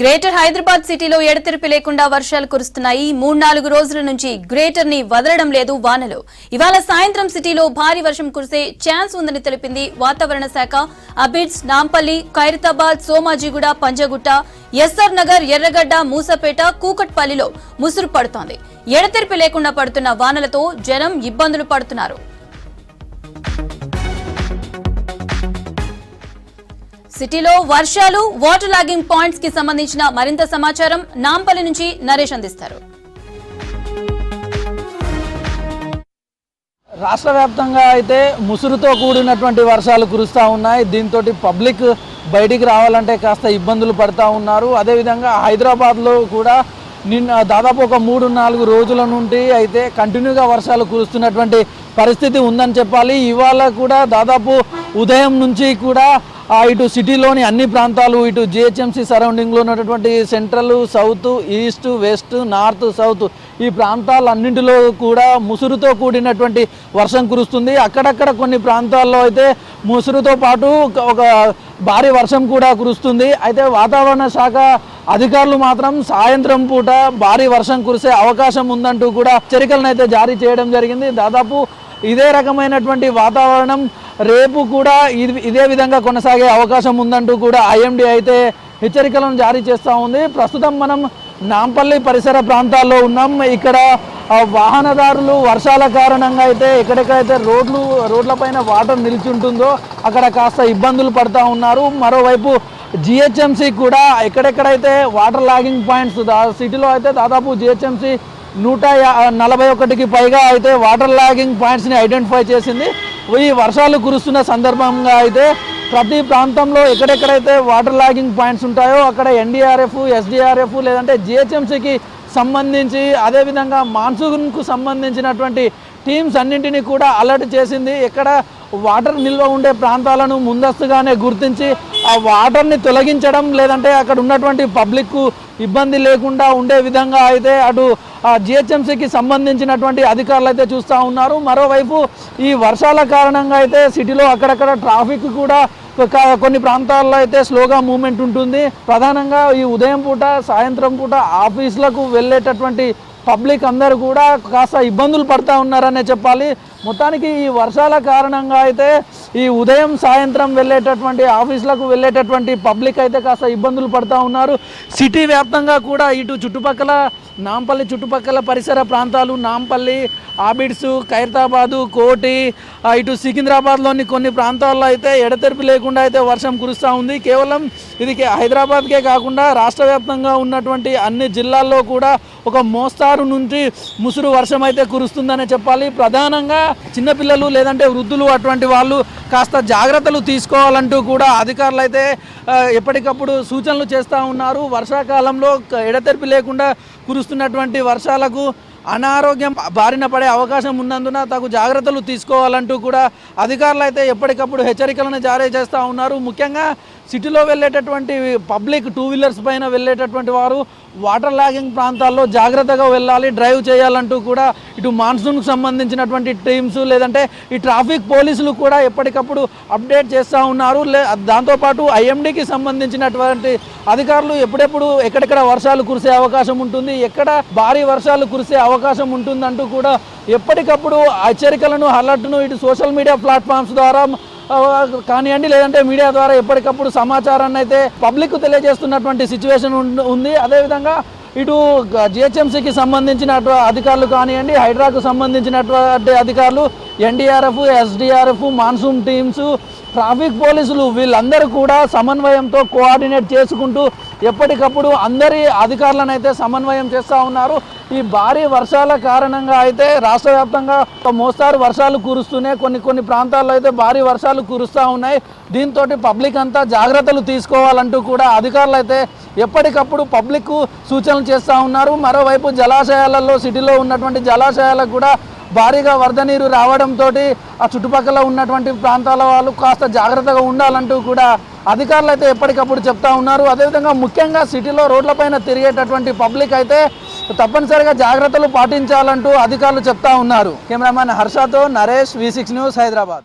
Greater Hyderabad సిటీలో ఎడతెరిపి లేకుండా వర్షాలు కురుస్తున్నాయి. 3-4 రోజుల నుంచి గ్రేటర్ ని వదలడం లేదు వానలు. ఇవాళ సాయంత్రం సిటీలో భారీ వర్షం కురిసే ఛాన్స్ ఉందని తెలిపింది వాతావరణ శాఖ. అబిడ్స్, నాంపల్లి, ఖైరతాబాద్, సోమాజిగూడ, పంజగుట్ట, ఎస్ఆర్ నగర్, ఎర్రగడ్డ, మూసపేట, కూకట్పల్లిలో ముసురు పడుతోంది. ఎడతెరిపి లేకుండా పడుతున్న వానలతో జనం ఇబ్బందులు పడుతున్నారు. సిటీలో వర్షాలు, వాటర్ లాగింగ్ పాయింట్స్ కి సంబంధించిన మరింత సమాచారం నాంపల్లి నుంచి నరేష్ అందిస్తారు. రాష్ట్ర వ్యాప్తంగా అయితే ముసురుతో కూడినటువంటి వర్షాలు కురుస్తూ ఉన్నాయి. దీంతో పబ్లిక్ బయటికి రావాలంటే కాస్త ఇబ్బందులు పడుతూ ఉన్నారు. అదేవిధంగా హైదరాబాద్లో కూడా నిన్న దాదాపు ఒక 3-4 రోజుల నుండి అయితే కంటిన్యూగా వర్షాలు కురుస్తున్నటువంటి పరిస్థితి ఉందని చెప్పాలి. ఇవాళ కూడా దాదాపు ఉదయం నుంచి కూడా ఇటు సిటీలోని అన్ని ప్రాంతాలు, ఇటు జిహెచ్ఎంసీ సరౌండింగ్లో ఉన్నటువంటి central, south, east, west, north, south ఈ ప్రాంతాలన్నింటిలో కూడా ముసురుతో కూడినటువంటి వర్షం కురుస్తుంది. అక్కడక్కడ కొన్ని ప్రాంతాల్లో అయితే ముసురుతో పాటు ఒక భారీ వర్షం కూడా కురుస్తుంది. అయితే వాతావరణ శాఖ అధికారులు మాత్రం సాయంత్రం పూట భారీ వర్షం కురిసే అవకాశం ఉందంటూ కూడా హెచ్చరికలను అయితే జారీ చేయడం జరిగింది. దాదాపు ఇదే రకమైనటువంటి వాతావరణం రేపు కూడా ఇదే విధంగా కొనసాగే అవకాశం ఉందంటూ కూడా ఐఎండీ అయితే హెచ్చరికలను జారీ చేస్తూ ఉంది. ప్రస్తుతం మనం నాంపల్లి పరిసర ప్రాంతాల్లో ఉన్నాం. ఇక్కడ వాహనదారులు వర్షాల కారణంగా అయితే ఎక్కడెక్కడైతే రోడ్లపైన వాటర్ నిలిచి ఉంటుందో అక్కడ కాస్త ఇబ్బందులు పడుతూ ఉన్నారు. మరోవైపు జిహెచ్ఎంసీ కూడా ఎక్కడెక్కడైతే వాటర్ లాగింగ్ పాయింట్స్ సిటీలో అయితే దాదాపు జిహెచ్ఎంసీ 141కి పైగా అయితే వాటర్ లాగింగ్ పాయింట్స్ని ఐడెంటిఫై చేసింది. ఈ వర్షాలు కురుస్తున్న సందర్భంగా అయితే ప్రతి ప్రాంతంలో ఎక్కడెక్కడైతే వాటర్ లాగింగ్ పాయింట్స్ ఉంటాయో అక్కడ ఎన్డీఆర్ఎఫ్, ఎస్డీఆర్ఎఫ్ లేదంటే జిహెచ్ఎంసీకి సంబంధించి అదేవిధంగా మాన్సూన్కు సంబంధించినటువంటి టీమ్స్ అన్నింటినీ కూడా అలర్ట్ చేసింది. ఎక్కడ వాటర్ నిల్వ ఉండే ప్రాంతాలను ముందస్తుగానే గుర్తించి ఆ వాటర్ని తొలగించడం లేదంటే అక్కడ ఉన్నటువంటి పబ్లిక్కు ఇబ్బంది లేకుండా ఉండే విధంగా అయితే అటు జిహెచ్ఎంసీకి సంబంధించినటువంటి అధికారులు అయితే చూస్తూ ఉన్నారు. మరోవైపు ఈ వర్షాల కారణంగా అయితే సిటీలో అక్కడక్కడ ట్రాఫిక్ కూడా కొన్ని ప్రాంతాల్లో అయితే స్లోగా మూవ్మెంట్ ఉంటుంది. ప్రధానంగా ఈ ఉదయం పూట, సాయంత్రం పూట ఆఫీసులకు వెళ్ళేటటువంటి పబ్లిక్ అందరూ కూడా కాస్త ఇబ్బందులు పడుతూ ఉన్నారనే చెప్పాలి. మొత్తానికి ఈ వర్షాల కారణంగా అయితే ఈ ఉదయం సాయంత్రం వెళ్ళేటటువంటి ఆఫీసులకు వెళ్ళేటటువంటి పబ్లిక్ అయితే కాస్త ఇబ్బందులు పడుతూ ఉన్నారు. సిటీ వ్యాప్తంగా కూడా ఇటు చుట్టుపక్కల నాంపల్లి చుట్టుపక్కల పరిసర ప్రాంతాలు, నాంపల్లి, ఆబిడ్స్, ఖైరతాబాదు, కోటి, ఇటు సికింద్రాబాద్లోని కొన్ని ప్రాంతాల్లో అయితే ఎడతెరిపి లేకుండా అయితే వర్షం కురుస్తూ ఉంది. కేవలం ఇది హైదరాబాద్కే కాకుండా రాష్ట్ర వ్యాప్తంగా ఉన్నటువంటి అన్ని జిల్లాల్లో కూడా ఒక మోస్తారు నుంచి ముసురు వర్షం అయితే కురుస్తుందనే చెప్పాలి. ప్రధానంగా చిన్నపిల్లలు లేదంటే వృద్ధులు అటువంటి వాళ్ళు కాస్త జాగ్రత్తలు తీసుకోవాలంటూ కూడా అధికారులు అయితే ఎప్పటికప్పుడు సూచనలు చేస్తూ ఉన్నారు. వర్షాకాలంలో ఎడతెరిపి లేకుండా కురుస్తున్నటువంటి వర్షాలకు అనారోగ్యం బారిన పడే అవకాశం ఉన్నందున తగు జాగ్రత్తలు తీసుకోవాలంటూ కూడా అధికారులు అయితే ఎప్పటికప్పుడు హెచ్చరికలను జారీ చేస్తూ ఉన్నారు. ముఖ్యంగా సిటీలో వెళ్ళేటటువంటి పబ్లిక్, 2 వీలర్స్ పైన వెళ్ళేటటువంటి వారు వాటర్ లాగింగ్ ప్రాంతాల్లో జాగ్రత్తగా వెళ్ళాలి, డ్రైవ్ చేయాలంటూ కూడా ఇటు మాన్సూన్కు సంబంధించినటువంటి టీమ్స్ లేదంటే ఈ ట్రాఫిక్ పోలీసులు కూడా ఎప్పటికప్పుడు అప్డేట్ చేస్తూ ఉన్నారు. దాంతోపాటు ఐఎండీకి సంబంధించినటువంటి అధికారులు ఎప్పుడెప్పుడు ఎక్కడెక్కడ వర్షాలు కురిసే అవకాశం ఉంటుంది, ఎక్కడ భారీ వర్షాలు కురిసే అవకాశం ఉంటుందంటూ కూడా ఎప్పటికప్పుడు హెచ్చరికలను, అలర్ట్ను ఇటు సోషల్ మీడియా ప్లాట్ఫామ్స్ ద్వారా కానివ్వండి లేదంటే మీడియా ద్వారా ఎప్పటికప్పుడు సమాచారాన్ని అయితే పబ్లిక్ తెలియజేస్తున్నటువంటి సిచ్యువేషన్ ఉంది. అదేవిధంగా ఇటు జిహెచ్ఎంసీకి సంబంధించిన అధికారులు కానివ్వండి, హైడ్రాకు సంబంధించినటువంటి అధికారులు, NDRF, SDRF, monsoon teams, traffic పోలీసులు వీళ్ళందరూ కూడా సమన్వయంతో కోఆర్డినేట్ చేసుకుంటూ ఎప్పటికప్పుడు అందరి అధికారులను అయితే సమన్వయం చేస్తూ ఉన్నారు. ఈ భారీ వర్షాల కారణంగా అయితే రాష్ట్ర వ్యాప్తంగా మోస్తారు వర్షాలు కురుస్తూనే కొన్ని ప్రాంతాల్లో అయితే భారీ వర్షాలు కురుస్తూ ఉన్నాయి. దీంతో పబ్లిక్ అంతా జాగ్రత్తలు తీసుకోవాలంటూ కూడా అధికారులు అయితే ఎప్పటికప్పుడు పబ్లిక్ సూచనలు చేస్తూ ఉన్నారు. మరోవైపు జలాశయాలలో, సిటీలో ఉన్నటువంటి జలాశయాలకు కూడా భారీగా వరద నీరు రావడంతో ఆ చుట్టుపక్కల ఉన్నటువంటి ప్రాంతాల వాళ్ళు కాస్త జాగ్రత్తగా ఉండాలంటూ కూడా అధికారులు అయితే ఎప్పటికప్పుడు చెప్తా ఉన్నారు. అదేవిధంగా ముఖ్యంగా సిటీలో రోడ్లపైన తిరిగేటటువంటి పబ్లిక్ అయితే తప్పనిసరిగా జాగ్రత్తలు పాటించాలంటూ అధికారులు చెప్తా ఉన్నారు. కెమెరామెన్ హర్షతో నరేష్, V6 న్యూస్, హైదరాబాద్.